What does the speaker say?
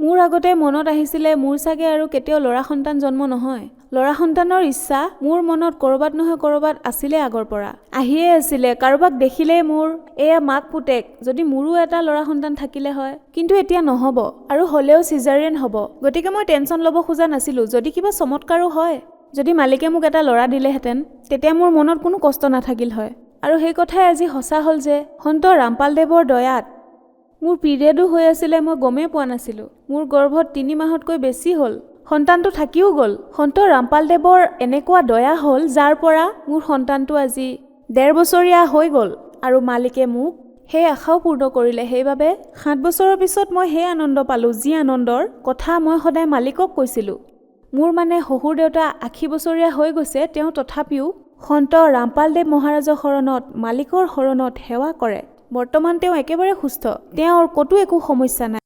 মোৰ আগতে মনত আহিছিলে মোৰ চাগে আৰু কেতিয়াও ল'ৰা সন্তান জন্ম নহয়। ল'ৰা সন্তানৰ ইচ্ছা মোৰ মনত কৰবাত নহয় কৰবাত আছিলে আগৰ পৰা। আহিয়ে আছিলে, কাৰোবাক দেখিলেই মোৰ এয়া মাক পুতেক, যদি মোৰো এটা ল'ৰা সন্তান থাকিলে হয়। কিন্তু এতিয়া নহ'ব, আৰু হ'লেও চিজাৰিয়ান হ'ব। গতিকে মই টেনচন ল'ব খোজা নাছিলো। যদি কিবা চমৎকাৰো হয়, যদি মালিকে মোক এটা ল'ৰা দিলেহেঁতেন, তেতিয়া মোৰ মনত কোনো কষ্ট নাথাকিল হয়। আৰু সেই কথাই আজি সঁচা হ'ল যে সন্ত ৰামপালদেৱৰ দয়াত মোৰ পিৰিয়ডো হৈ আছিলে, মই গমেই পোৱা নাছিলোঁ। মোৰ গৰ্ভত 3 মাহতকৈ বেছি হ'ল, সন্তানটো থাকিও গ'ল। সন্ত ৰামপালদেৱৰ এনেকুৱা দয়া হ'ল, যাৰ পৰা মোৰ সন্তানটো আজি 1.5 বছৰীয়া হৈ গ'ল, আৰু মালিকে মোক সেই আশাও পূৰ্ণ কৰিলে। সেইবাবে 7 বছৰৰ পিছত মই সেই আনন্দ পালোঁ, যি আনন্দৰ কথা মই সদায় মালিকক কৈছিলোঁ। মোৰ মানে শহুৰ দেউতা 80 বছৰীয়া হৈ গৈছে, তেওঁ তথাপিও সন্ত ৰামপালদেৱ মহাৰাজৰ শৰণত, মালিকৰ শৰণত সেৱা কৰে। বৰ্তমান তেওঁ একেবাৰে সুস্থ, তেওঁৰ ক'তো একো সমস্যা নাই।